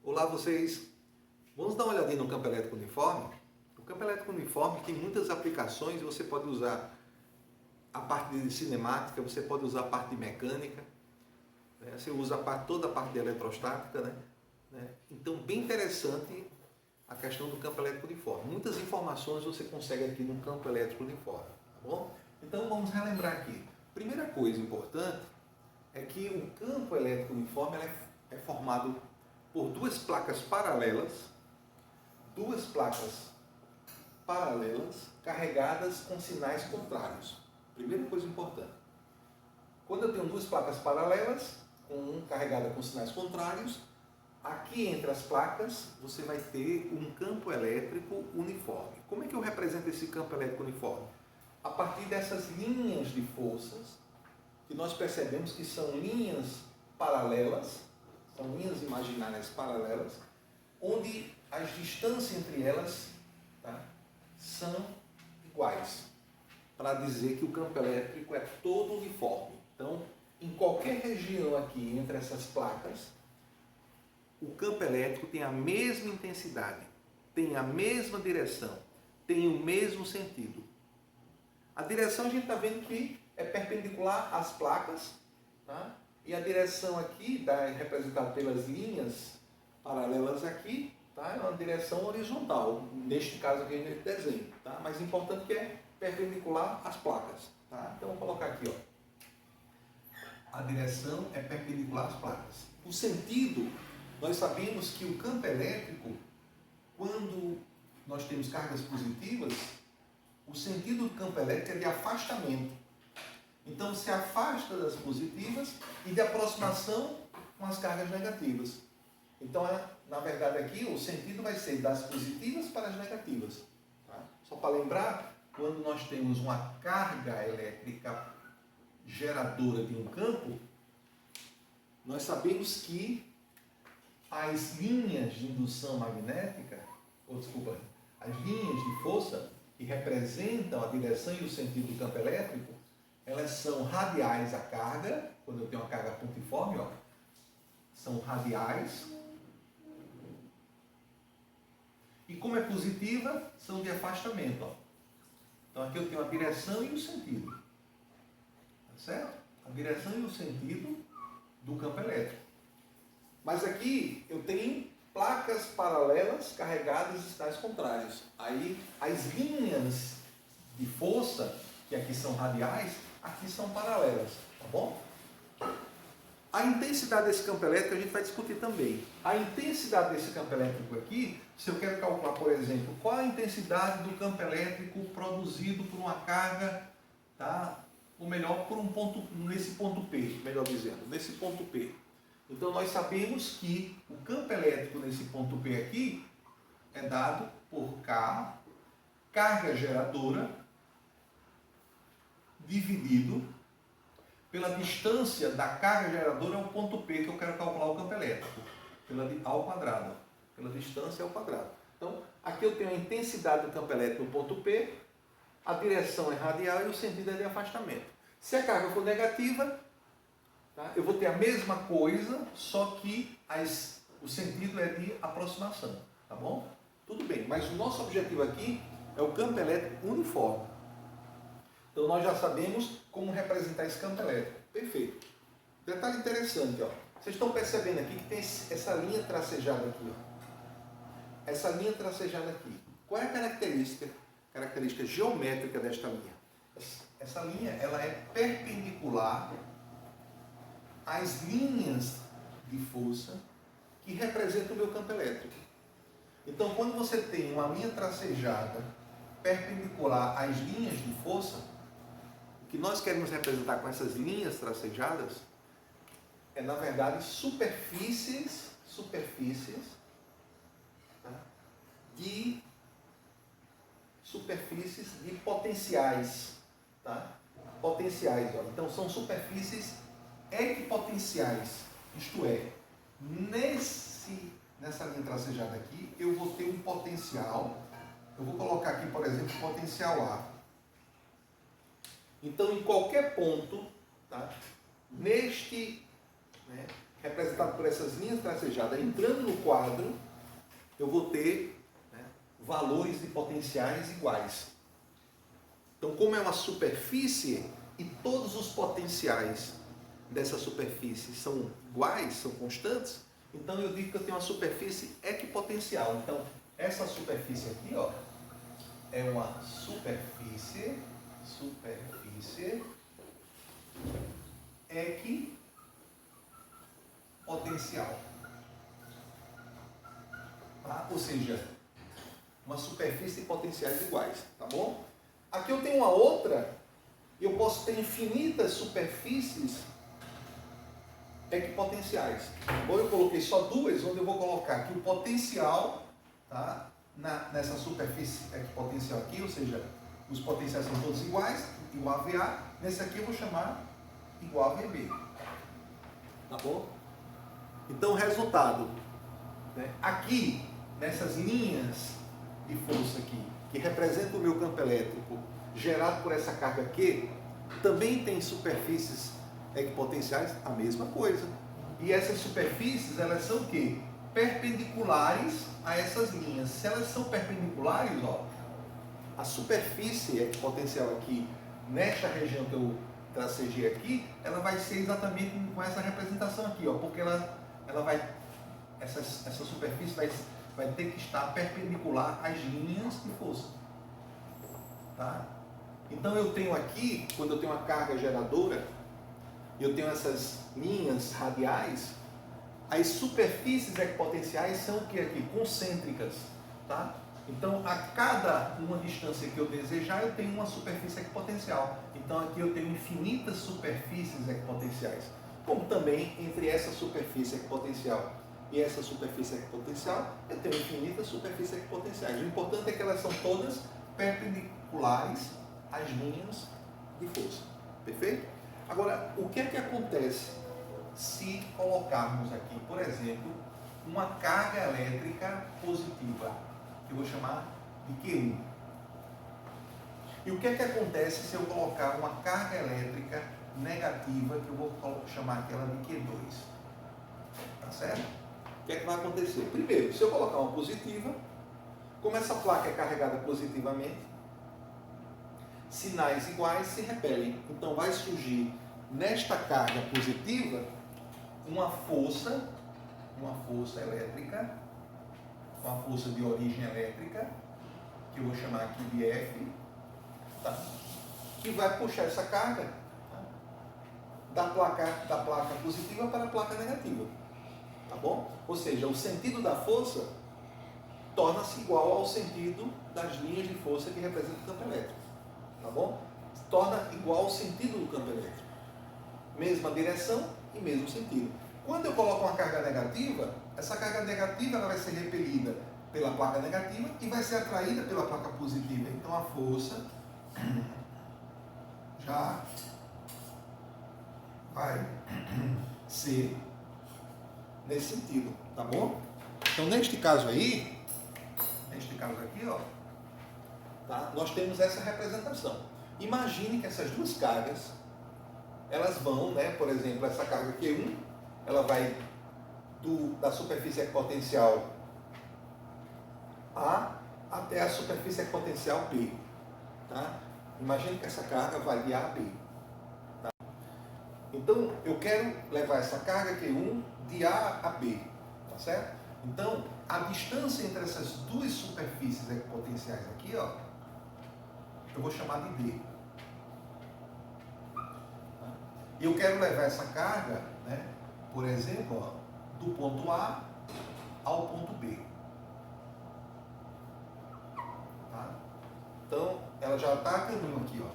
Olá vocês, vamos dar uma olhadinha no campo elétrico uniforme? O campo elétrico uniforme tem muitas aplicações, você pode usar a parte de cinemática, você pode usar a parte de mecânica, né? Você usa toda a parte de eletrostática, né? Então, bem interessante a questão do campo elétrico uniforme. Muitas informações você consegue aqui no campo elétrico uniforme, tá bom? Então, vamos relembrar aqui. Primeira coisa importante é que o campo elétrico uniforme é formado por duas placas paralelas carregadas com sinais contrários. Primeira coisa importante. Quando eu tenho duas placas paralelas, carregada com sinais contrários, aqui entre as placas você vai ter um campo elétrico uniforme. Como é que eu represento esse campo elétrico uniforme? A partir dessas linhas de forças, que nós percebemos que são linhas paralelas, são linhas imaginárias paralelas, onde as distâncias entre elas, tá, são iguais, para dizer que o campo elétrico é todo uniforme. Então, em qualquer região aqui entre essas placas, o campo elétrico tem a mesma intensidade, tem a mesma direção, tem o mesmo sentido. A direção a gente está vendo que é perpendicular às placas, tá? E a direção aqui, representada pelas linhas paralelas aqui, tá? É uma direção horizontal, neste caso aqui nesse desenho, tá? Mas o importante que é perpendicular às placas, tá? Então vou colocar aqui, ó. A direção é perpendicular às placas. O sentido, nós sabemos que o campo elétrico, quando nós temos cargas positivas, o sentido do campo elétrico é de afastamento. Então se afasta das positivas e de aproximação com as cargas negativas. Então, na verdade aqui, o sentido vai ser das positivas para as negativas. Tá? Só para lembrar, quando nós temos uma carga elétrica geradora de um campo, nós sabemos que as linhas de indução magnética, as linhas de força que representam a direção e o sentido do campo elétrico, elas são radiais à carga, quando eu tenho uma carga pontiforme, ó, são radiais. E como é positiva, são de afastamento. Ó. Então aqui eu tenho a direção e o sentido. Tá certo? A direção e o sentido do campo elétrico. Mas aqui eu tenho placas paralelas carregadas em sinais contrários. Aí as linhas de força, que aqui são radiais, aqui são paralelas. Tá bom? A intensidade desse campo elétrico a gente vai discutir também. A intensidade desse campo elétrico aqui, se eu quero calcular, por exemplo, qual a intensidade do campo elétrico produzido por uma carga, tá? Ou melhor, por um ponto, nesse ponto P, melhor dizendo, nesse ponto P. Então nós sabemos que o campo elétrico nesse ponto P aqui é dado por K, carga geradora, dividido pela distância da carga geradora ao ponto P que eu quero calcular o campo elétrico, ao quadrado, pela distância ao quadrado. Então, aqui eu tenho a intensidade do campo elétrico no ponto P, a direção é radial e o sentido é de afastamento. Se a carga for negativa, tá, eu vou ter a mesma coisa, só que o sentido é de aproximação, tá bom? Tudo bem, mas o nosso objetivo aqui é o campo elétrico uniforme. Então nós já sabemos como representar esse campo elétrico. Perfeito. Detalhe interessante, ó. Vocês estão percebendo aqui que tem essa linha tracejada aqui, ó. Essa linha tracejada aqui. Qual é a característica geométrica desta linha? Essa linha, ela é perpendicular às linhas de força que representam o meu campo elétrico. Então, quando você tem uma linha tracejada perpendicular às linhas de força, o que nós queremos representar com essas linhas tracejadas é, na verdade, superfícies de potenciais, tá? Potenciais, ó. Então são superfícies equipotenciais, isto é, nessa linha tracejada aqui, eu vou ter um potencial, eu vou colocar aqui, por exemplo, potencial A. Então, em qualquer ponto, tá? representado por essas linhas tracejadas, entrando no quadro, eu vou ter, né, valores de potenciais iguais. Então, como é uma superfície e todos os potenciais dessa superfície são iguais, são constantes, então eu digo que eu tenho uma superfície equipotencial. Então, essa superfície aqui, ó, é uma superfície equipotencial. Tá? Ou seja, uma superfície de potenciais iguais, tá bom? Aqui eu tenho uma outra, eu posso ter infinitas superfícies equipotenciais. Bom, eu coloquei só duas, onde eu vou colocar aqui o potencial, tá? Nessa superfície equipotencial aqui, ou seja, os potenciais são todos iguais, igual a VA. Nesse aqui eu vou chamar igual a VB. Tá bom? Então, resultado, né? Aqui, nessas linhas de força aqui, que representam o meu campo elétrico, gerado por essa carga Q, também tem superfícies equipotenciais, a mesma coisa. E essas superfícies, elas são o quê? Perpendiculares a essas linhas. Se elas são perpendiculares, ó, a superfície equipotencial aqui, nesta região que eu tracejei aqui, ela vai ser exatamente com essa representação aqui, ó, porque ela vai, essa superfície vai ter que estar perpendicular às linhas de força. Tá? Então eu tenho aqui, quando eu tenho uma carga geradora, eu tenho essas linhas radiais, as superfícies equipotenciais são o que aqui? Concêntricas. Tá? Então, a cada uma distância que eu desejar, eu tenho uma superfície equipotencial. Então, aqui eu tenho infinitas superfícies equipotenciais. Como também, entre essa superfície equipotencial e essa superfície equipotencial, eu tenho infinitas superfícies equipotenciais. O importante é que elas são todas perpendiculares às linhas de força. Perfeito? Agora, o que é que acontece se colocarmos aqui, por exemplo, uma carga elétrica positiva, que eu vou chamar de Q1? E o que é que acontece se eu colocar uma carga elétrica negativa, que eu vou chamar aquela de Q2? Tá certo? O que é que vai acontecer? Primeiro, se eu colocar uma positiva, como essa placa é carregada positivamente, sinais iguais se repelem. Então vai surgir nesta carga positiva uma força elétrica, uma força de origem elétrica, que eu vou chamar aqui de F, tá? Que vai puxar essa carga, tá? da placa positiva para a placa negativa. Tá bom? Ou seja, o sentido da força torna-se igual ao sentido das linhas de força que representam o campo elétrico. Tá bom? Torna igual ao sentido do campo elétrico. Mesma direção e mesmo sentido. Quando eu coloco uma carga negativa, essa carga negativa ela vai ser repelida pela placa negativa e vai ser atraída pela placa positiva. Então a força já vai ser nesse sentido, tá bom? Então neste caso aqui, ó, tá? Nós temos essa representação. Imagine que essas duas cargas, elas vão, né, por exemplo, essa carga Q1, ela vai da superfície equipotencial A até a superfície equipotencial B. Tá? Imagine que essa carga vai de A a B. Tá? Então, eu quero levar essa carga Q1 de A a B. Tá certo? Então, a distância entre essas duas superfícies equipotenciais aqui, ó, eu vou chamar de D. E eu quero levar essa carga, né, por exemplo, ó, do ponto A ao ponto B. Tá? Então, ela já está a caminho aqui. Ó.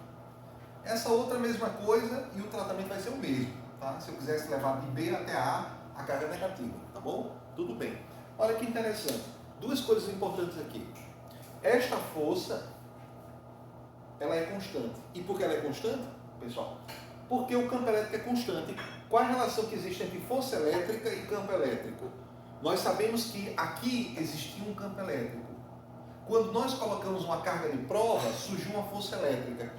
Essa outra mesma coisa e o tratamento vai ser o mesmo. Tá? Se eu quisesse levar de B até A carga negativa. Tá bom? Tudo bem. Olha que interessante. Duas coisas importantes aqui. Esta força, ela é constante. E por que ela é constante, pessoal? Porque o campo elétrico é constante. Qual a relação que existe entre força elétrica e campo elétrico? Nós sabemos que aqui existia um campo elétrico. Quando nós colocamos uma carga de prova, surgiu uma força elétrica.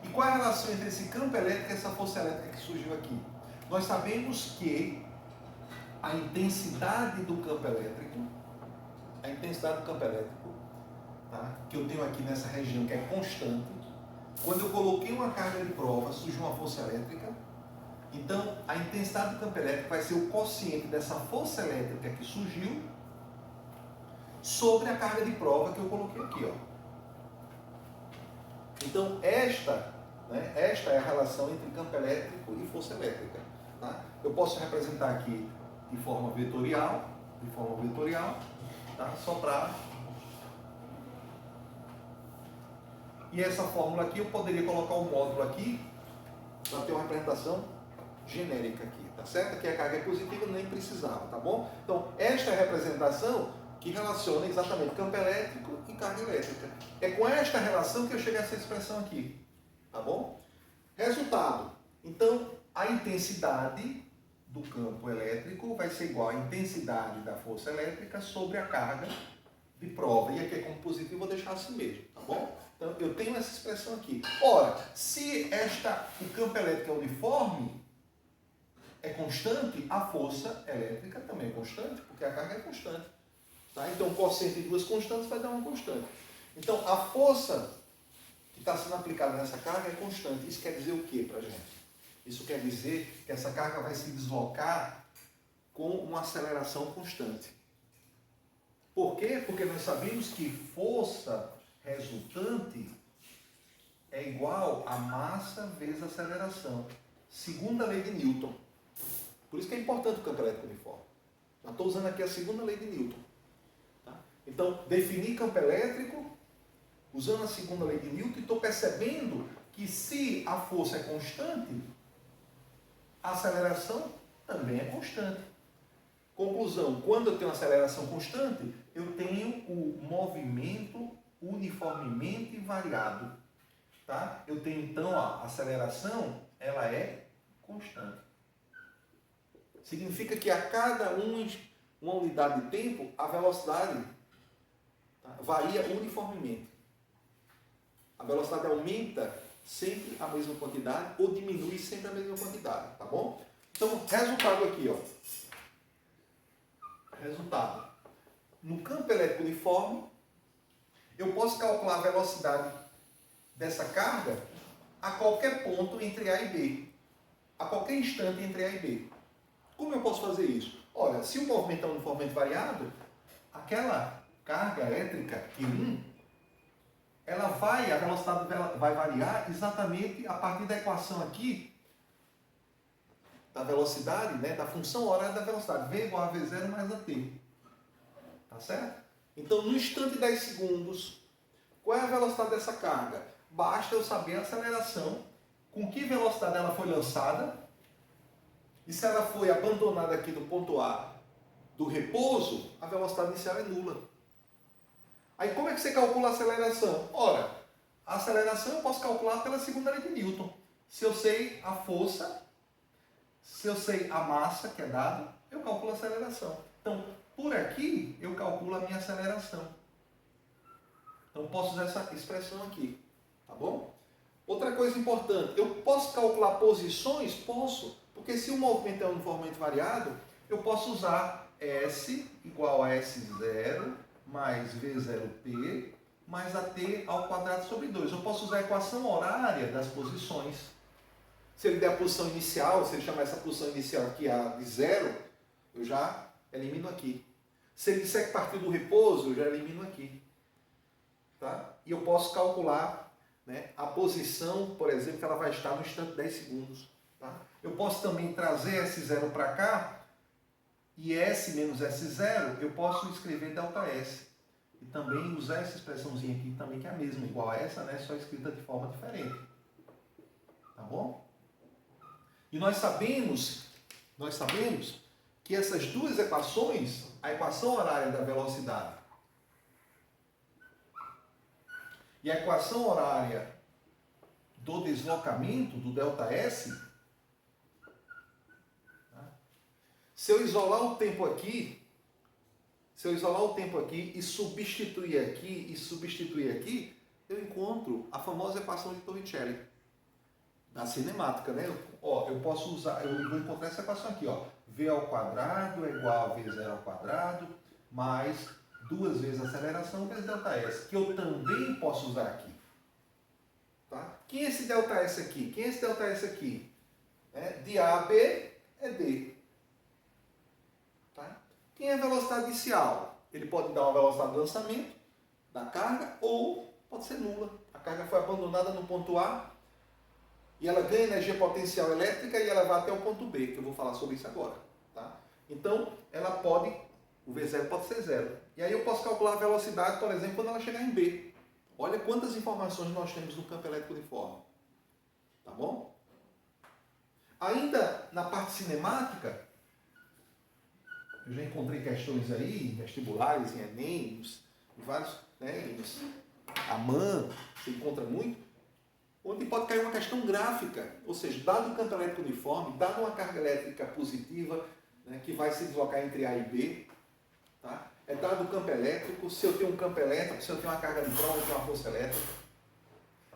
E qual a relação entre esse campo elétrico e essa força elétrica que surgiu aqui? Nós sabemos que a intensidade do campo elétrico, tá? Que eu tenho aqui nessa região que é constante. Quando eu coloquei uma carga de prova, surgiu uma força elétrica. Então, a intensidade do campo elétrico vai ser o quociente dessa força elétrica que surgiu sobre a carga de prova que eu coloquei aqui, ó. Então, esta é a relação entre campo elétrico e força elétrica. Tá? Eu posso representar aqui de forma vetorial, tá? Só para... E essa fórmula aqui, eu poderia colocar o módulo aqui para ter uma representação genérica aqui, tá certo? Aqui a carga é positiva, nem precisava, tá bom? Então, esta é a representação que relaciona exatamente campo elétrico e carga elétrica. É com esta relação que eu chego a essa expressão aqui, tá bom? Resultado. Então, a intensidade do campo elétrico vai ser igual à intensidade da força elétrica sobre a carga de prova. E aqui é como positivo, eu vou deixar assim mesmo, tá bom? Então, eu tenho essa expressão aqui. Ora, se o campo elétrico é uniforme, é constante, a força elétrica também é constante, porque a carga é constante. Tá? Então, o quociente de duas constantes vai dar uma constante. Então, a força que está sendo aplicada nessa carga é constante. Isso quer dizer o quê para a gente? Isso quer dizer que essa carga vai se deslocar com uma aceleração constante. Por quê? Porque nós sabemos que força resultante é igual a massa vezes aceleração. Segunda lei de Newton. Por isso que é importante o campo elétrico uniforme. Eu estou usando aqui a segunda lei de Newton. Tá? Então, definir campo elétrico usando a segunda lei de Newton e estou percebendo que se a força é constante, a aceleração também é constante. Conclusão, quando eu tenho aceleração constante, eu tenho o movimento uniformemente variado. Tá? Eu tenho então a aceleração, ela é constante. Significa que a cada uma unidade de tempo, a velocidade, tá, varia uniformemente. A velocidade aumenta sempre a mesma quantidade ou diminui sempre a mesma quantidade, tá bom? Então, resultado aqui, ó. Resultado. No campo elétrico uniforme, eu posso calcular a velocidade dessa carga a qualquer ponto entre A e B. A qualquer instante entre A e B. Como eu posso fazer isso? Olha, se o movimento é uniformemente variado, aquela carga elétrica Q1, a velocidade vai variar exatamente a partir da equação aqui da velocidade, né, da função horária da velocidade, V igual a V0 mais AT. Tá certo? Então, no instante de 10 segundos, qual é a velocidade dessa carga? Basta eu saber a aceleração, com que velocidade ela foi lançada, e se ela foi abandonada aqui do ponto A do repouso, a velocidade inicial é nula. Aí como é que você calcula a aceleração? Ora, a aceleração eu posso calcular pela segunda lei de Newton. Se eu sei a força, se eu sei a massa que é dada, eu calculo a aceleração. Então, por aqui, eu calculo a minha aceleração. Então, posso usar essa expressão aqui. Tá bom? Outra coisa importante, eu posso calcular posições? Posso. Porque se o movimento é uniformemente variado, eu posso usar S igual a S0 mais V0T mais AT ao quadrado sobre 2. Eu posso usar a equação horária das posições. Se ele der a posição inicial, se ele chamar essa posição inicial aqui A de 0, eu já elimino aqui. Se ele disser que partiu do repouso, eu já elimino aqui. Tá? E eu posso calcular, né, a posição, por exemplo, que ela vai estar no instante 10 segundos. Tá? Eu posso também trazer S0 para cá, e S menos S0, eu posso escrever ΔS. E também usar essa expressãozinha aqui também, que é a mesma, igual a essa, né, só escrita de forma diferente. Tá bom? E nós sabemos que essas duas equações, a equação horária da velocidade e a equação horária do deslocamento, do ΔS, tá? Se eu isolar o tempo aqui e substituir aqui, eu encontro a famosa equação de Torricelli, da cinemática, né? Eu vou encontrar essa equação aqui, ó. V ao quadrado é igual a V0 ao quadrado, mais 2 vezes a aceleração vezes ΔS, que eu também posso usar aqui. Tá? Quem é esse ΔS aqui? Quem é esse ΔS aqui? De A a B é D. Tá? Quem é a velocidade inicial? Ele pode dar uma velocidade de lançamento da carga ou pode ser nula. A carga foi abandonada no ponto A e ela ganha energia potencial elétrica e ela vai até o ponto B, que eu vou falar sobre isso agora. Tá? Então, ela pode, o V0 pode ser zero. E aí eu posso calcular a velocidade, por exemplo, quando ela chegar em B. Olha quantas informações nós temos no campo elétrico uniforme. Tá bom? Ainda na parte cinemática, eu já encontrei questões aí, vestibulares, em Enem, em vários, a MAN, você encontra muito, onde pode cair uma questão gráfica, ou seja, dado o campo elétrico uniforme, dado uma carga elétrica positiva, que vai se deslocar entre A e B, tá? É dado o campo elétrico, se eu tenho um campo elétrico, se eu tenho uma carga de prova, eu tenho uma força elétrica.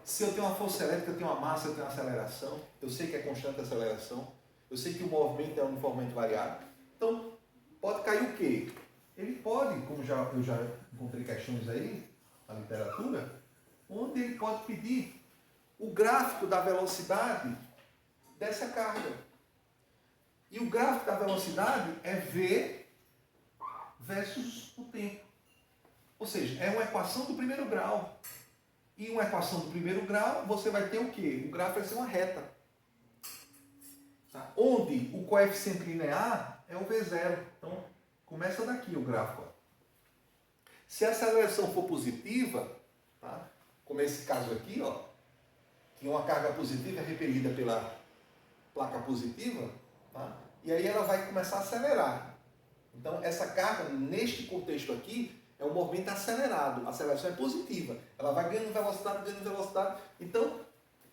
Se eu tenho uma força elétrica, eu tenho uma massa, eu tenho uma aceleração. Eu sei que é constante a aceleração. Eu sei que o movimento é uniformemente variável. Então, pode cair o quê? Ele pode, como eu já encontrei questões aí na literatura, onde ele pode pedir o gráfico da velocidade dessa carga. E o gráfico da velocidade é V versus o tempo. Ou seja, é uma equação do primeiro grau. E uma equação do primeiro grau, você vai ter o quê? O gráfico vai ser uma reta. Tá? Onde o coeficiente linear é o V0. Então, começa daqui o gráfico. Se a aceleração for positiva, tá? Como esse caso aqui, ó, que uma carga positiva é repelida pela placa positiva, tá? E aí ela vai começar a acelerar. Então, essa carga, neste contexto aqui, é um movimento acelerado. A aceleração é positiva. Ela vai ganhando velocidade. Então,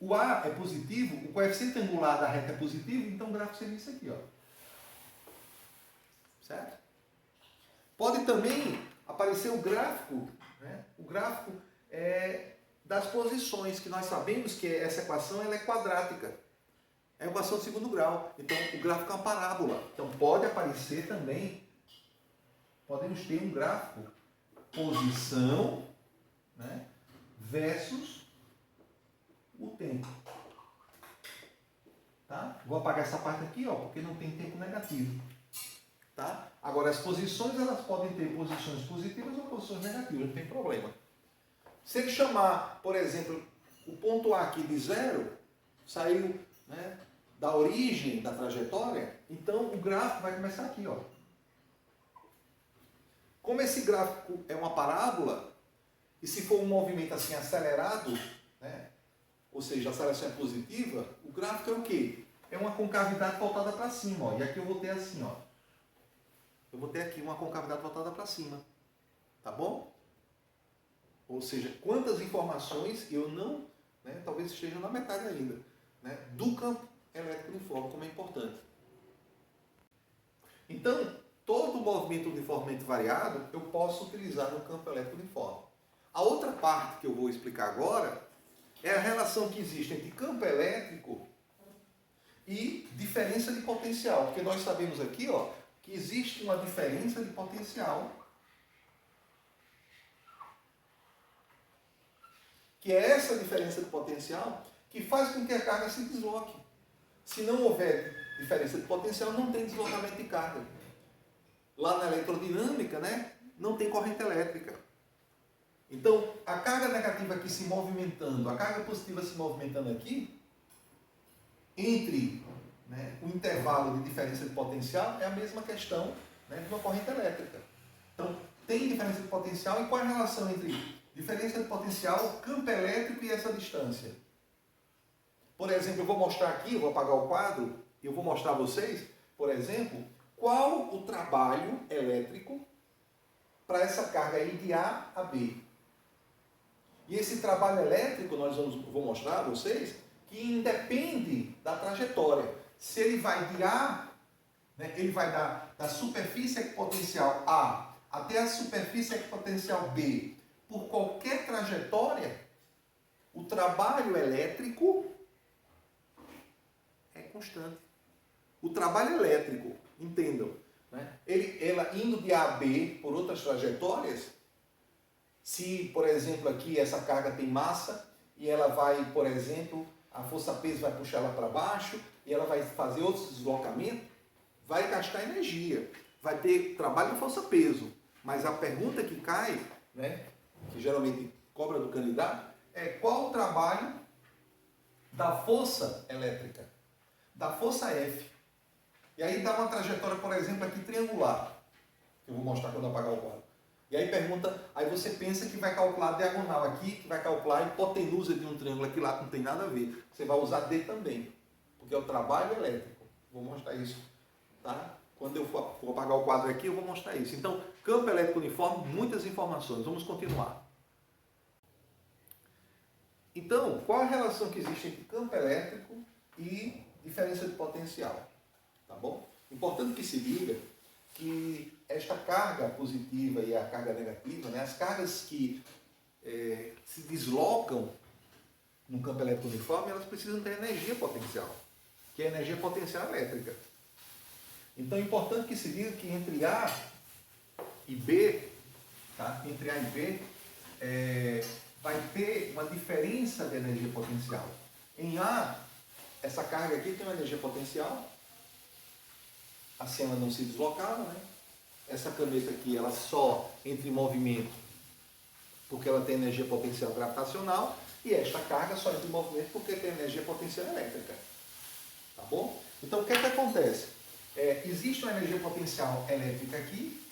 o A é positivo, o coeficiente angular da reta é positivo, então o gráfico seria isso aqui, ó. Certo? Pode também aparecer o gráfico, o gráfico das posições, que nós sabemos que essa equação ela é quadrática. É a equação de segundo grau. Então, o gráfico é uma parábola. Então, pode aparecer também, podemos ter um gráfico posição, versus o tempo. Tá? Vou apagar essa parte aqui, ó, porque não tem tempo negativo. Tá? Agora, as posições, elas podem ter posições positivas ou posições negativas, não tem problema. Se ele chamar, por exemplo, o ponto A aqui de zero, saiu da origem da trajetória, então o gráfico vai começar aqui, ó. Como esse gráfico é uma parábola, e se for um movimento assim acelerado, ou seja, a aceleração é positiva, o gráfico é o quê? É uma concavidade voltada para cima, ó. E aqui eu vou ter assim, ó. Eu vou ter aqui uma concavidade voltada para cima. Tá bom? Ou seja, quantas informações eu não, talvez esteja na metade ainda, do campo elétrico uniforme, como é importante. Então, todo movimento uniformemente variado eu posso utilizar no campo elétrico uniforme. A outra parte que eu vou explicar agora é a relação que existe entre campo elétrico e diferença de potencial. Porque nós sabemos aqui, ó, que existe uma diferença de potencial, que é essa diferença de potencial que faz com que a carga se desloque. Se não houver diferença de potencial, não tem deslocamento de carga. Lá na elerodinâmica, não tem corrente elétrica. Então, a carga negativa aqui se movimentando, a carga positiva se movimentando aqui, entre o intervalo de diferença de potencial, é a mesma questão de uma corrente elétrica. Então, tem diferença de potencial, e qual é a relação entre diferença de potencial, campo elétrico e essa distância? Por exemplo, eu vou mostrar aqui, eu vou apagar o quadro, e eu vou mostrar a vocês, por exemplo, qual o trabalho elétrico para essa carga ir de A a B. E esse trabalho elétrico, vou mostrar a vocês, que independe da trajetória. Se ele vai de A, ele vai da superfície equipotencial A até a superfície equipotencial B, por qualquer trajetória, o trabalho elétrico é constante. O trabalho elétrico entendam, né? Ela indo de A a B por outras trajetórias, se, por exemplo, aqui essa carga tem massa e ela vai, por exemplo, a força-peso vai puxar ela para baixo e ela vai fazer outros deslocamentos, vai gastar energia, vai ter trabalho de força-peso. Mas a pergunta que cai, né, que geralmente cobra do candidato, é qual o trabalho da força elétrica, da força F. E aí dá uma trajetória, por exemplo, aqui triangular, que eu vou mostrar quando eu apagar o quadro. E aí pergunta, aí você pensa que vai calcular a diagonal aqui, que vai calcular a hipotenusa de um triângulo aqui lá, que não tem nada a ver. Você vai usar D também, porque é o trabalho elétrico. Vou mostrar isso, tá? Quando eu for apagar o quadro aqui, eu vou mostrar isso. Então, campo elétrico uniforme, muitas informações. Vamos continuar. Então, qual a relação que existe entre campo elétrico e diferença de potencial? Tá bom? Importante que se diga que esta carga positiva e a carga negativa, né, as cargas que se deslocam no campo elétrico uniforme, elas precisam ter energia potencial, que é a energia potencial elétrica. Então é importante que se diga que entre A e B, tá? Entre A e B, vai ter uma diferença de energia potencial. Em A, essa carga aqui tem uma energia potencial, assim ela não se deslocava, né? Essa caneta aqui, ela só entra em movimento porque ela tem energia potencial gravitacional, e esta carga só entra em movimento porque tem energia potencial elétrica. Tá bom? Então o que é que acontece? Existe uma energia potencial elétrica aqui,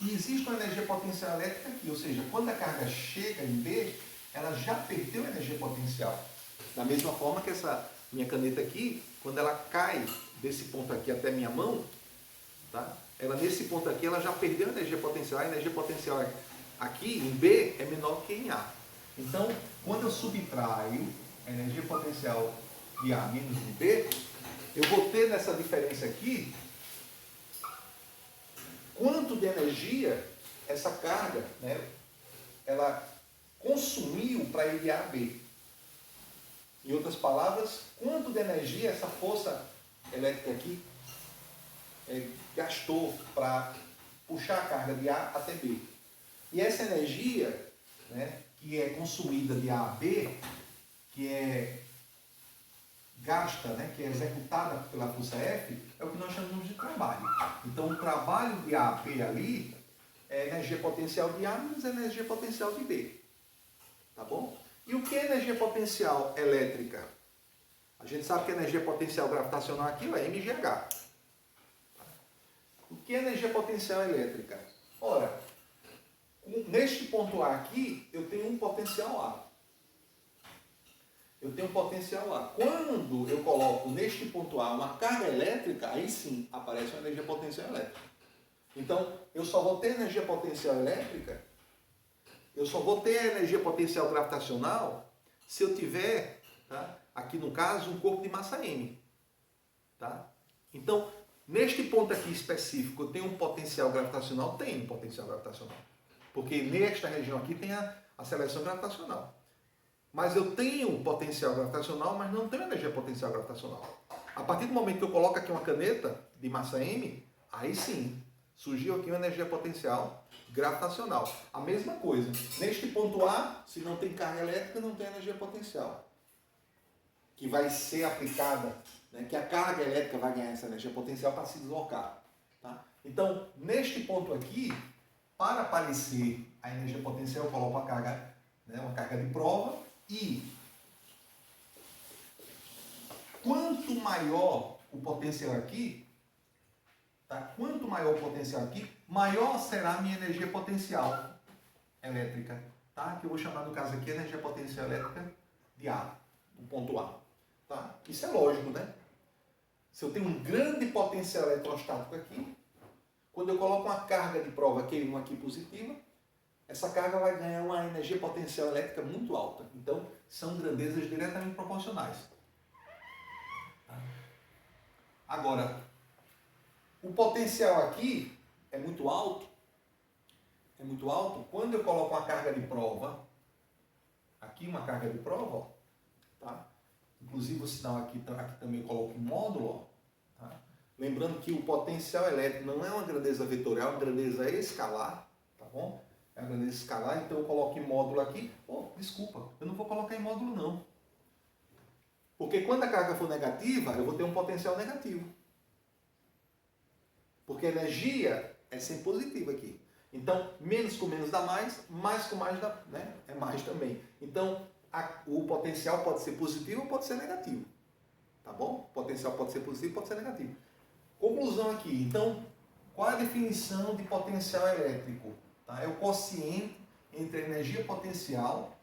e existe uma energia potencial elétrica aqui, ou seja, quando a carga chega em B, ela já perdeu energia potencial. Da mesma forma que essa minha caneta aqui, quando ela cai desse ponto aqui até minha mão, tá? Ela nesse ponto aqui, ela já perdeu a energia potencial. A energia potencial aqui em B é menor que em A. Então, quando eu subtraio a energia potencial de A menos de B, eu vou ter nessa diferença aqui quanto de energia essa carga, né, ela consumiu para ir de A a B. Em outras palavras, quanto de energia essa força elétrica aqui gastou para puxar a carga de A até B. E essa energia, né, que é consumida de A a B, que é gasta, né, que é executada pela força F, é o que nós chamamos de trabalho. Então, o trabalho de A a B ali é energia potencial de A menos energia potencial de B. Tá bom? E o que é energia potencial elétrica? A gente sabe que a energia potencial gravitacional aqui é mgh. O que é energia potencial elétrica? Ora, neste ponto A aqui, eu tenho um potencial A. Eu tenho um potencial A. Quando eu coloco neste ponto A uma carga elétrica, aí sim aparece uma energia potencial elétrica. Então, eu só vou ter energia potencial elétrica, eu só vou ter energia potencial gravitacional se eu tiver, tá, aqui no caso, um corpo de massa M. Tá? Então, neste ponto aqui específico, eu tenho um potencial gravitacional? Tem um potencial gravitacional. Porque nesta região aqui tem a aceleração gravitacional. Mas eu tenho potencial gravitacional, mas não tenho energia potencial gravitacional. A partir do momento que eu coloco aqui uma caneta de massa M, aí sim, surgiu aqui uma energia potencial gravitacional. A mesma coisa. Neste ponto A, se não tem carga elétrica, não tem energia potencial. Que vai ser aplicada, né, que a carga elétrica vai ganhar essa energia potencial para se deslocar. Tá? Então, neste ponto aqui, para aparecer a energia potencial, eu coloco uma carga de prova, e quanto maior o potencial aqui, tá? Quanto maior o potencial aqui, maior será a minha energia potencial elétrica. Tá? Que eu vou chamar, no caso aqui, energia potencial elétrica de A, do ponto A. Tá? Isso é lógico, né? Se eu tenho um grande potencial eletrostático aqui, quando eu coloco uma carga de prova Q1 aqui positiva, essa carga vai ganhar uma energia potencial elétrica muito alta. Então, são grandezas diretamente proporcionais. Tá? Agora, o potencial aqui é muito alto. Quando eu coloco uma carga de prova, aqui uma carga de prova, ó, tá? Inclusive o sinal aqui também eu coloco um módulo, ó, Lembrando que o potencial elétrico não é uma grandeza vetorial, é uma grandeza escalar, tá bom? É uma grandeza escalar, então eu coloco em módulo aqui. Oh, desculpa, eu não vou colocar em módulo não. Porque quando a carga for negativa, eu vou ter um potencial negativo. Porque a energia é sempre positiva aqui. Então, menos com menos dá mais com mais dá, né? É mais também. Então, o potencial pode ser positivo ou pode ser negativo. Tá bom? O potencial pode ser positivo ou pode ser negativo. Conclusão aqui. Então, qual é a definição de potencial elétrico? Tá? É o quociente entre a energia potencial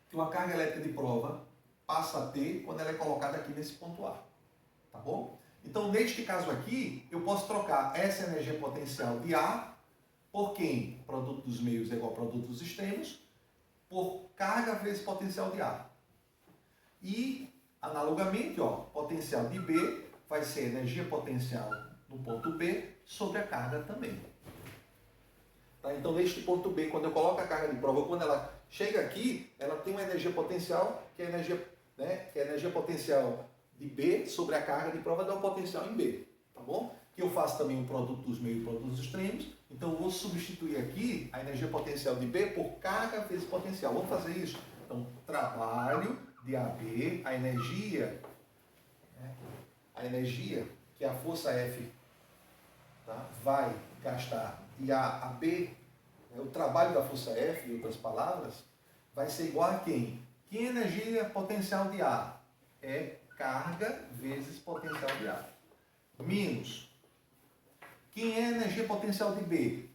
que uma carga elétrica de prova passa a ter quando ela é colocada aqui nesse ponto A. Tá bom? Então, neste caso aqui, eu posso trocar essa energia potencial de A por quem? Produto dos meios é igual ao produto dos extremos, por carga vezes potencial de A. E, analogamente, ó, potencial de B vai ser energia potencial no ponto B sobre a carga também. Tá? Então, neste ponto B, quando eu coloco a carga de prova, quando ela chega aqui, ela tem uma energia potencial, que é a energia potencial de B sobre a carga de prova dá o potencial em B. Tá bom? Que eu faço também o produto dos meios e o produto dos extremos. Então, eu vou substituir aqui a energia potencial de B por carga vezes potencial. Vamos fazer isso? Então, trabalho de AB, a energia que a força F, tá, vai gastar de A a B, o trabalho da força F, em outras palavras, vai ser igual a quem? Que energia potencial de A? É carga vezes potencial de A. Menos. Quem é a energia potencial de B?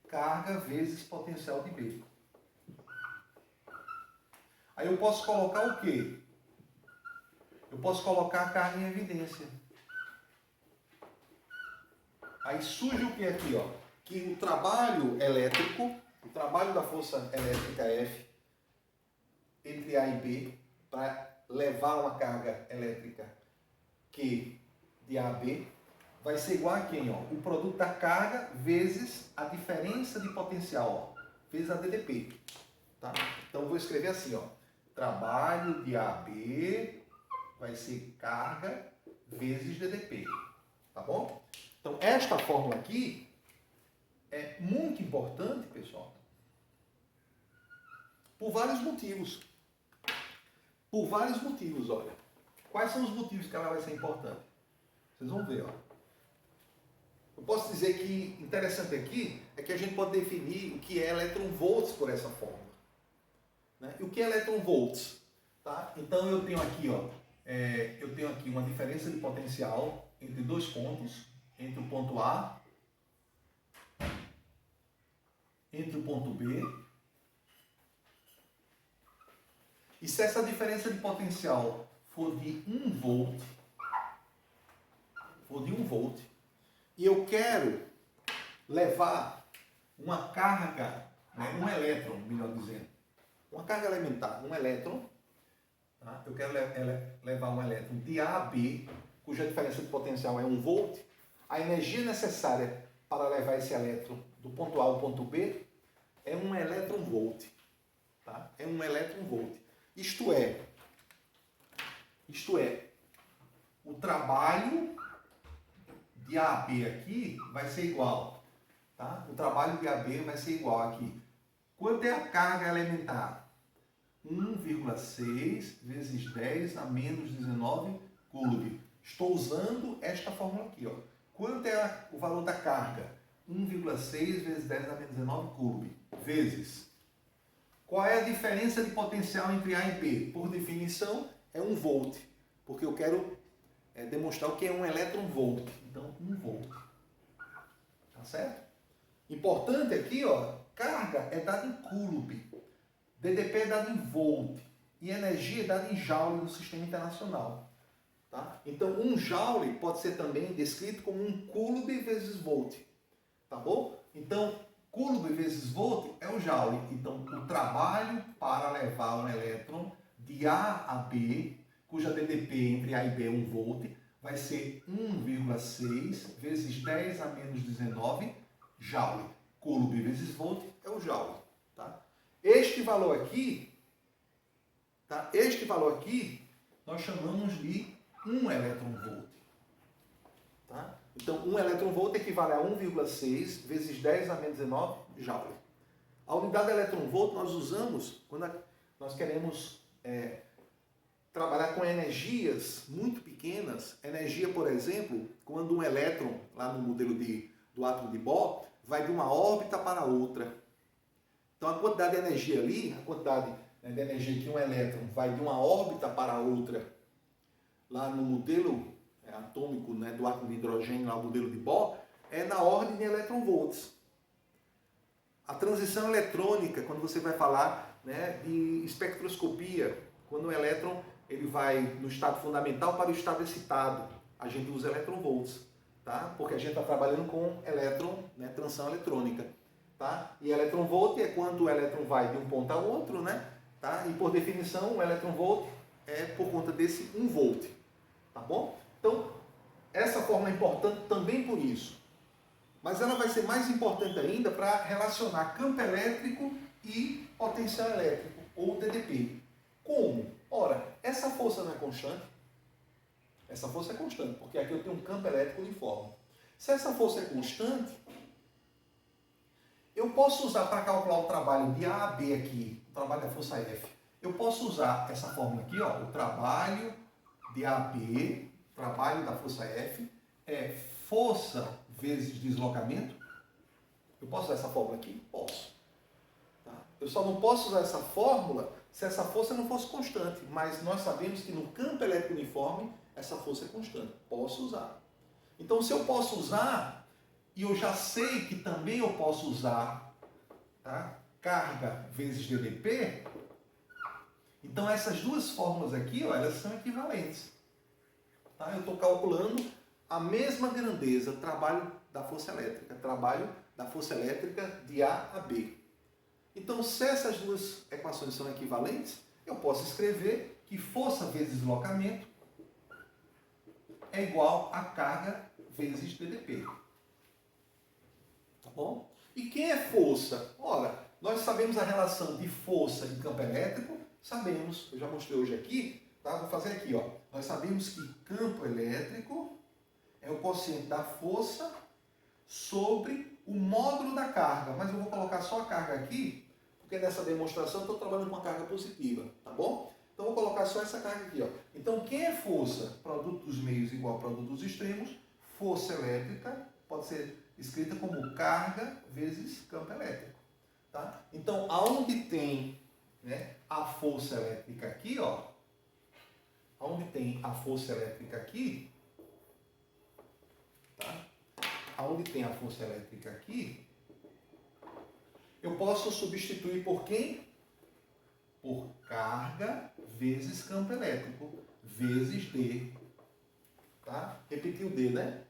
Carga vezes potencial de B. Aí eu posso colocar o quê? Eu posso colocar a carga em evidência. Aí surge o que aqui, ó? Que o trabalho elétrico, o trabalho da força elétrica F entre A e B, para levar uma carga elétrica Q de A a B, vai ser igual a quem? Ó? O produto da carga vezes a diferença de potencial, ó, vezes a DDP. Tá? Então, eu vou escrever assim, ó, trabalho de AB vai ser carga vezes DDP. Tá bom? Então, esta fórmula aqui é muito importante, pessoal, por vários motivos. Por vários motivos, olha. Quais são os motivos que ela vai ser importante? Vocês vão ver, ó. Eu posso dizer que interessante aqui é que a gente pode definir o que é elétron-volts por essa fórmula. Né? E o que é elétron-volts? Tá? Então eu tenho aqui, ó, eu tenho aqui uma diferença de potencial entre dois pontos, entre o ponto A, entre o ponto B. E se essa diferença de potencial for de 1 volt, e eu quero levar uma carga, né, um elétron, melhor dizendo, uma carga elementar, um elétron, tá? Eu quero levar um elétron de A a B, cuja diferença de potencial é 1 volt, a energia necessária para levar esse elétron do ponto A ao ponto B é um elétron-volt. Tá? É um elétron-volt. Isto é, o trabalho de AB aqui vai ser igual. Tá? O trabalho de AB vai ser igual aqui. Quanto é a carga elementar? 1,6 vezes 10 a menos 19 coulomb. Estou usando esta fórmula aqui. Ó. Quanto é o valor da carga? 1,6 vezes 10 a menos 19 coulomb. Vezes. Qual é a diferença de potencial entre A e B? Por definição, é 1 volt. Porque eu quero demonstrar o que é um elétron-volt. Então, 1 volt. Tá certo? Importante aqui, ó, carga é dada em coulomb. DDP é dado em volt. E energia é dada em joule no sistema internacional. Tá? Então, 1 joule pode ser também descrito como 1 coulomb vezes volt. Tá bom? Então, coulomb vezes volt é o joule. Então, o trabalho para levar um elétron de A a B, cuja DDP entre A e B é 1 volt, vai ser 1,6 vezes 10 a menos 19 joule. Coulomb vezes volt é o joule. Tá? Este valor aqui, nós chamamos de 1 elétron-volt. Tá? Então, 1 elétron-volt equivale a 1,6 vezes 10 a menos 19 joule. A unidade elétron-volt nós usamos quando nós queremos trabalhar com energias muito pequenas. Energia, por exemplo, quando um elétron, lá no modelo do átomo de Bohr, vai de uma órbita para outra. Então, a quantidade de energia ali, a quantidade de energia que um elétron vai de uma órbita para outra, lá no modelo atômico, né, do átomo de hidrogênio, lá o modelo de Bohr, é na ordem de elétron-volts. A transição eletrônica, quando você vai falar, né, de espectroscopia, quando o elétron ele vai no estado fundamental para o estado excitado, a gente usa elétron-volts, tá? Porque a gente está trabalhando com elétron, né, transição eletrônica. Tá? E elétron-volt é quando o elétron vai de um ponto ao outro, né? Tá? E por definição, o elétron-volt é por conta desse 1 volt. Tá bom? Então, essa fórmula é importante também por isso. Mas ela vai ser mais importante ainda para relacionar campo elétrico e potencial elétrico, ou DDP. Como? Ora, essa força não é constante? Essa força é constante, porque aqui eu tenho um campo elétrico uniforme. Se essa força é constante, eu posso usar para calcular o trabalho de A a B aqui, o trabalho da força F. Eu posso usar essa fórmula aqui, ó, o trabalho de AB, trabalho da força F, é força vezes deslocamento. Eu posso usar essa fórmula aqui? Posso. Tá? Eu só não posso usar essa fórmula se essa força não fosse constante, mas nós sabemos que no campo elétrico uniforme, essa força é constante. Posso usar. Então, se eu posso usar, e eu já sei que também eu posso usar, tá, carga vezes DDP, então essas duas fórmulas aqui, ó, elas são equivalentes. Tá? Eu estou calculando a mesma grandeza, trabalho da força elétrica, trabalho da força elétrica de A a B. Então, se essas duas equações são equivalentes, eu posso escrever que força vezes deslocamento é igual a carga vezes DDP. Tá bom? E quem é força? Ora, nós sabemos a relação de força em campo elétrico, sabemos, eu já mostrei hoje aqui, tá? Vou fazer aqui, ó. Nós sabemos que campo elétrico é o quociente da força sobre o módulo da carga, mas eu vou colocar só a carga aqui, porque nessa demonstração eu estou trabalhando com a carga positiva, tá bom? Então vou colocar só essa carga aqui, ó. Então quem é força? Produto dos meios igual a produto dos extremos, força elétrica pode ser escrita como carga vezes campo elétrico, tá? Então aonde tem, né, a força elétrica aqui, ó, aonde tem a força elétrica aqui, tá? Aonde tem a força elétrica aqui, eu posso substituir por quem? Por carga vezes campo elétrico, vezes D. Tá? Repetir o D, né?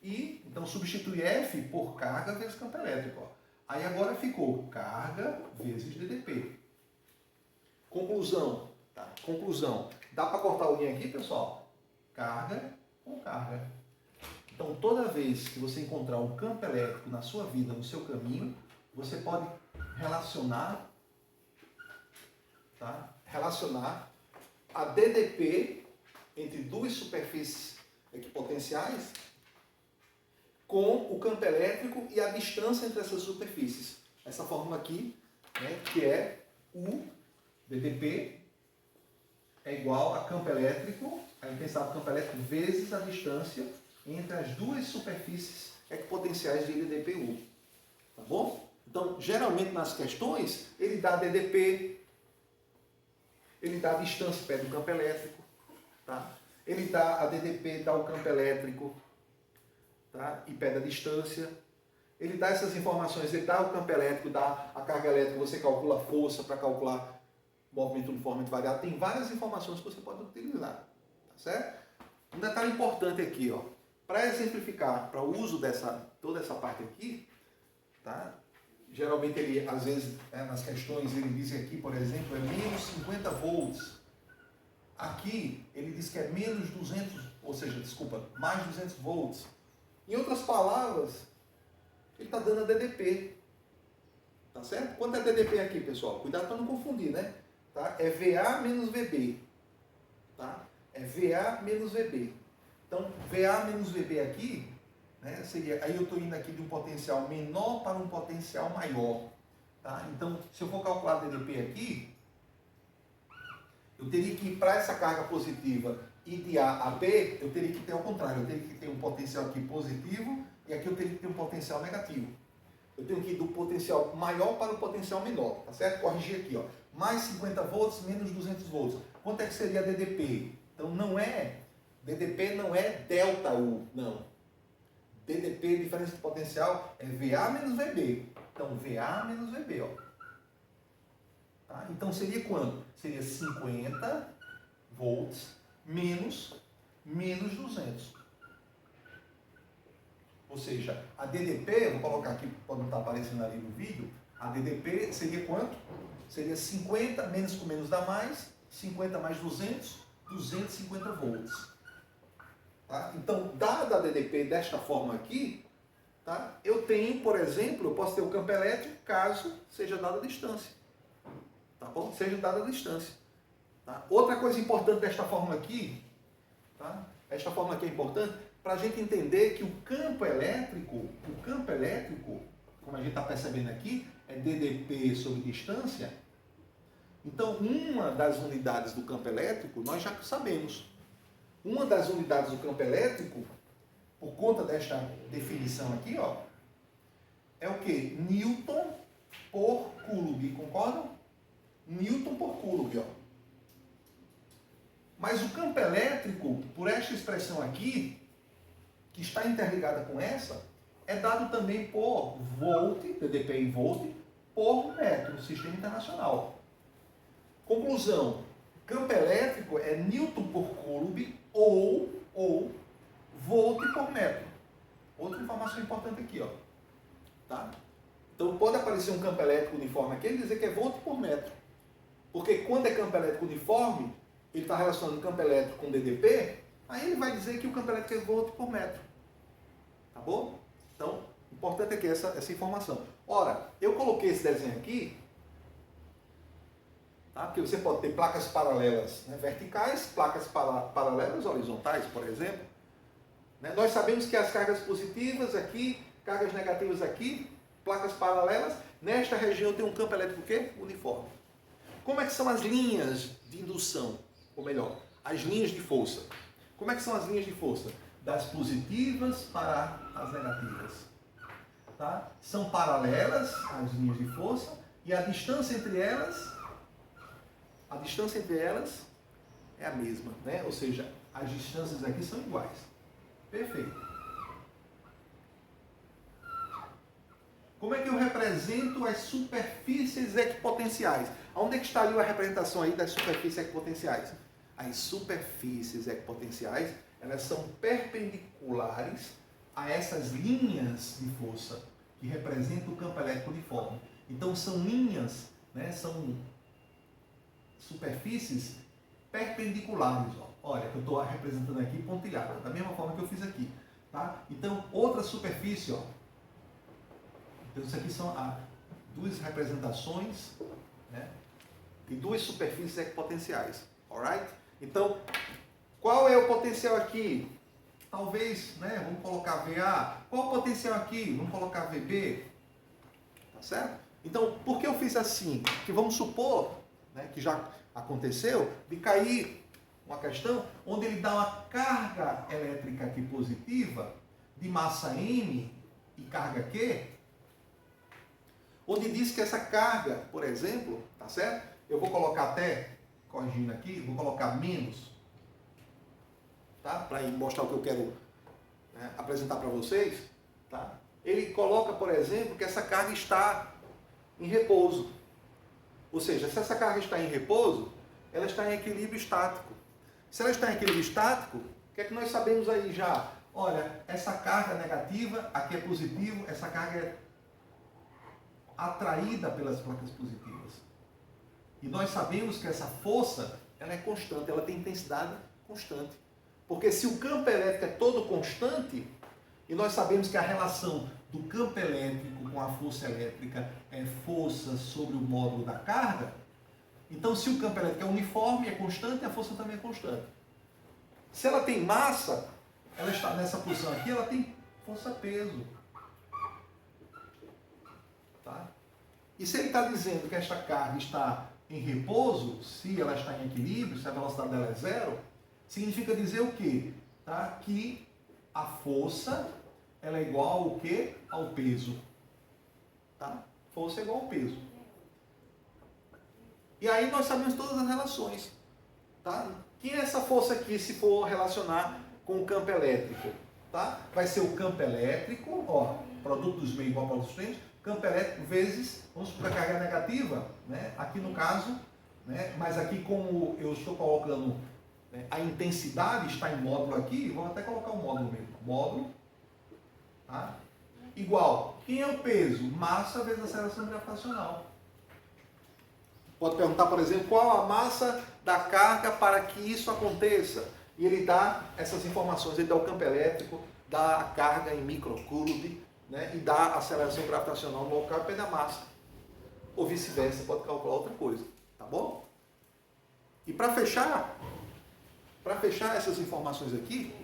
E, então, substitui F por carga vezes campo elétrico. Ó. Aí agora ficou carga vezes DDP. Conclusão. Tá? Conclusão. Dá para cortar o linha aqui, pessoal? Carga com carga. Então, toda vez que você encontrar um campo elétrico na sua vida, no seu caminho, você pode relacionar, tá? Relacionar a DDP entre duas superfícies equipotenciais com o campo elétrico e a distância entre essas superfícies. Essa fórmula aqui, né, que é o DDP é igual a campo elétrico, a intensidade do campo elétrico vezes a distância entre as duas superfícies equipotenciais de LDPU. Tá bom? Então, geralmente nas questões, ele dá DDP, ele dá a distância perto do campo elétrico, tá? Ele dá a DDP, dá o campo elétrico, tá? E pede a distância. Ele dá essas informações, ele dá o campo elétrico, dá a carga elétrica, você calcula a força para calcular movimento uniforme variado. Tem várias informações que você pode utilizar, tá certo? Um detalhe importante aqui, ó. Para exemplificar, para o uso dessa toda essa parte aqui, tá? Geralmente ele, às vezes, nas questões, ele diz aqui, por exemplo, é menos 50 volts. Aqui, ele diz que é menos 200, ou seja, desculpa, mais 200 volts. Em outras palavras, ele está dando a DDP. Tá certo? Quanto é DDP aqui, pessoal? Cuidado para não confundir, né? Tá? É VA menos VB. Tá? É VA menos VB. Então, VA menos VB aqui, né, seria, aí eu estou indo aqui de um potencial menor para um potencial maior. Tá? Então, se eu for calcular DDP aqui, eu teria que ir para essa carga positiva e de A a B, eu teria que ter ao contrário, eu teria que ter um potencial aqui positivo e aqui eu teria que ter um potencial negativo. Eu tenho que ir do potencial maior para o potencial menor, tá certo? Corrigir aqui, ó. Mais 50 volts, menos 200 volts. Quanto é que seria DDP? Então, DDP não é delta U, não. DDP, diferença de potencial, é VA menos VB. Então, VA menos VB, ó. Tá? Então, seria quanto? Seria 50 volts menos 200. Ou seja, a DDP, vou colocar aqui, pode não estar aparecendo ali no vídeo, a DDP seria quanto? Seria 50, menos com menos dá mais, 50 mais 200, 250 volts. Tá? Então, dada a DDP desta forma aqui, tá? Eu tenho, por exemplo, eu posso ter o campo elétrico caso seja dada a distância. Tá bom? Seja dada a distância. Tá? Outra coisa importante desta forma aqui, tá? Esta forma aqui é importante para a gente entender que o campo elétrico, como a gente está percebendo aqui, é DDP sobre distância. Então, uma das unidades do campo elétrico, nós já sabemos. Uma das unidades do campo elétrico, por conta desta definição aqui, ó, é o que? Newton por Coulomb, concordam? Newton por Coulomb, ó. Mas o campo elétrico, por esta expressão aqui, que está interligada com essa, é dado também por volt, DDP em volt, por metro, no sistema internacional. Conclusão, campo elétrico é Newton por Coulomb ou volt por metro. Outra informação importante aqui, ó. Tá? Então pode aparecer um campo elétrico uniforme aqui e dizer que é volt por metro. Porque quando é campo elétrico uniforme, ele está relacionando o campo elétrico com DDP, aí ele vai dizer que o campo elétrico é volt por metro. Tá bom? Então, o importante é que essa informação. Ora, eu coloquei esse desenho aqui, tá? Porque você pode ter placas paralelas, né, verticais, placas paralelas horizontais, por exemplo. Né? Nós sabemos que as cargas positivas aqui, cargas negativas aqui, placas paralelas, nesta região tem um campo elétrico o quê? Uniforme. Como é que são as linhas de indução? Ou melhor, as linhas de força. Como é que são as linhas de força? Das positivas para as negativas. Tá? São paralelas as linhas de força e a distância entre elas é a mesma, né? Ou seja, as distâncias aqui são iguais. Perfeito. Como é que eu represento as superfícies equipotenciais? Onde é que está ali a representação aí das superfícies equipotenciais? As superfícies equipotenciais, elas são perpendiculares a essas linhas de força que representam o campo elétrico uniforme. Então são linhas, né, são superfícies perpendiculares. Ó. Olha, que eu estou representando aqui pontilhada, da mesma forma que eu fiz aqui. Tá? Então, outra superfície, ó. Então, isso aqui são duas representações, né, de duas superfícies equipotenciais. Alright? Então, qual é o potencial aqui? Talvez, né, vamos colocar VA. Qual o potencial aqui? Vamos colocar VB. Tá certo? Então, por que eu fiz assim? Que vamos supor, né, que já aconteceu, de cair uma questão onde ele dá uma carga elétrica aqui positiva, de massa M e carga Q, onde diz que essa carga, por exemplo, tá certo? Eu vou colocar até, corrigindo aqui, vou colocar menos, tá? Para mostrar o que eu quero, né, apresentar para vocês, tá? Ele coloca, por exemplo, que essa carga está em repouso. Ou seja, se essa carga está em repouso, ela está em equilíbrio estático. Se ela está em equilíbrio estático, o que é que nós sabemos aí já? Olha, essa carga negativa, aqui é positivo, essa carga é atraída pelas placas positivas. E nós sabemos que essa força, ela é constante, ela tem intensidade constante. Porque se o campo elétrico é todo constante, e nós sabemos que a relação do campo elétrico com a força elétrica é força sobre o módulo da carga, então se o campo elétrico é uniforme, é constante, a força também é constante. Se ela tem massa, ela está nessa posição aqui, ela tem força-peso. Tá? E se ele está dizendo que esta carga está em repouso, se ela está em equilíbrio, se a velocidade dela é zero, significa dizer o quê? Tá? Que a força ela é igual ao quê? Ao peso. Tá? Força é igual ao peso. E aí nós sabemos todas as relações. Tá? Quem é essa força aqui se for relacionar com o campo elétrico? Tá? Vai ser o campo elétrico, ó, produto dos meios igual ao produto dos treinos, campo elétrico vezes, vamos supor, a carga negativa, né? Aqui no caso, né? Mas aqui como eu estou colocando, né? A intensidade está em módulo aqui, vou até colocar o módulo mesmo, módulo, tá? Igual, quem é o peso? Massa vezes aceleração gravitacional. Pode perguntar, por exemplo, qual a massa da carga para que isso aconteça? E ele dá essas informações, ele dá o campo elétrico, dá a carga em microcoulomb, né? E dá a aceleração gravitacional no local e pega a massa. Ou vice-versa, pode calcular outra coisa, tá bom? E para fechar essas informações aqui,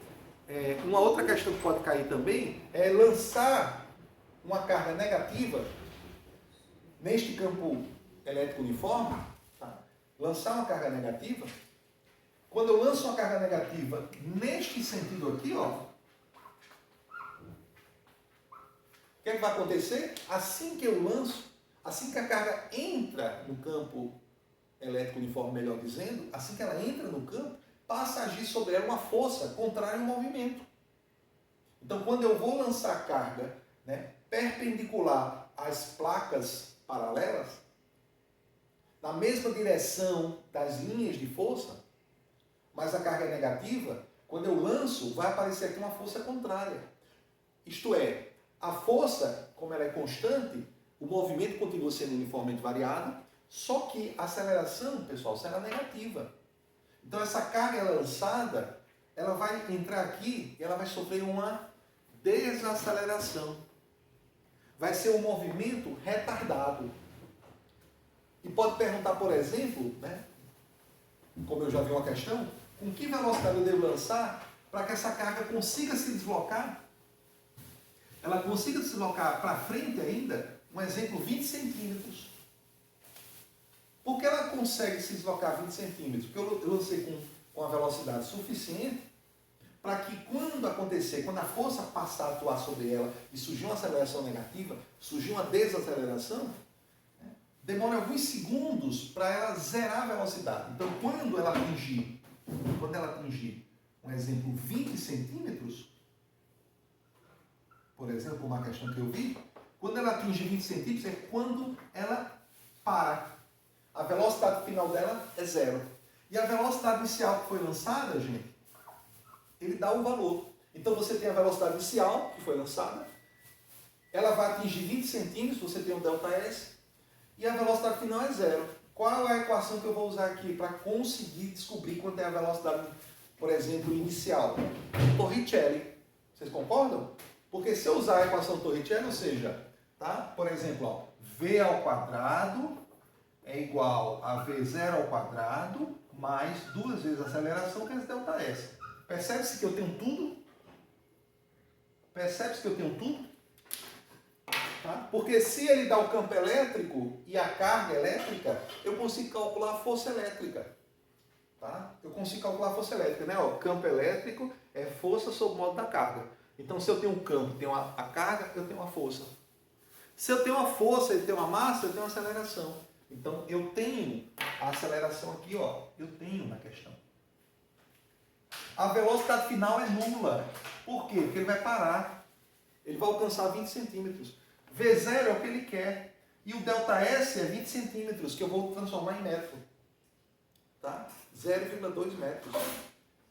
uma outra questão que pode cair também é lançar uma carga negativa neste campo elétrico uniforme, tá? Lançar uma carga negativa. Quando eu lanço uma carga negativa neste sentido aqui, ó, o que é que vai acontecer? Assim que eu lanço, assim que a carga entra no campo elétrico uniforme, melhor dizendo, assim que ela entra no campo, passa a agir sobre ela uma força contrária ao movimento. Então, quando eu vou lançar a carga, né, perpendicular às placas paralelas, na mesma direção das linhas de força, mas a carga é negativa, quando eu lanço, vai aparecer aqui uma força contrária. Isto é, a força, como ela é constante, o movimento continua sendo uniformemente variado, só que a aceleração, pessoal, será negativa. Então essa carga lançada, ela vai entrar aqui e ela vai sofrer uma desaceleração. Vai ser um movimento retardado. E pode perguntar, por exemplo, né, como eu já vi uma questão, com que velocidade eu devo lançar para que essa carga consiga se deslocar? Ela consiga se deslocar para frente ainda, um exemplo, 20 centímetros. Por que ela consegue se deslocar 20 centímetros? Porque eu lancei com uma velocidade suficiente para que quando acontecer, quando a força passar a atuar sobre ela e surgir uma aceleração negativa, surgir uma desaceleração, né, demora alguns segundos para ela zerar a velocidade. Então, quando ela atingir, um exemplo, 20 centímetros, por exemplo, uma questão que eu vi, quando ela atinge 20 centímetros é quando ela para. A velocidade final dela é zero. E a velocidade inicial que foi lançada, gente, ele dá um valor. Então você tem a velocidade inicial que foi lançada, ela vai atingir 20 centímetros, você tem um ΔS, e a velocidade final é zero. Qual é a equação que eu vou usar aqui para conseguir descobrir quanto é a velocidade, por exemplo, inicial? Torricelli. Vocês concordam? Porque se eu usar a equação Torricelli, ou seja, tá? Por exemplo, ó, V ao quadrado é igual a V0 ao quadrado mais 2 vezes a aceleração vezes ΔS. Percebe-se que eu tenho tudo? Percebe-se que eu tenho tudo? Tá? Porque se ele dá o campo elétrico e a carga elétrica, eu consigo calcular a força elétrica. Tá? Eu consigo calcular a força elétrica, né? Ó, campo elétrico é força sobre o modo da carga. Então, se eu tenho um campo, tenho a carga, eu tenho uma força. Se eu tenho uma força e tenho uma massa, eu tenho uma aceleração. Então, eu tenho a aceleração aqui, ó. Eu tenho na questão. A velocidade final é nula. Por quê? Porque ele vai parar. Ele vai alcançar 20 centímetros. V0 é o que ele quer. E o ΔS é 20 centímetros, que eu vou transformar em metro. Tá? 0,2 metros.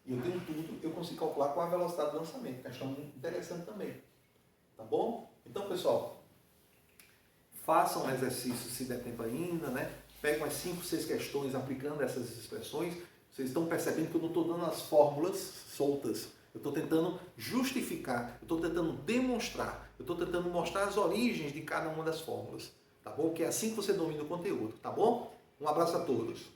E eu tenho tudo, eu consigo calcular com a velocidade do lançamento. Questão interessante também. Tá bom? Então, pessoal, façam um exercício se der tempo ainda, né? Peguem umas 5, 6 questões aplicando essas expressões. Vocês estão percebendo que eu não estou dando as fórmulas soltas. Eu estou tentando justificar, eu estou tentando demonstrar, eu estou tentando mostrar as origens de cada uma das fórmulas. Tá bom? Que é assim que você domina o conteúdo. Tá bom? Um abraço a todos.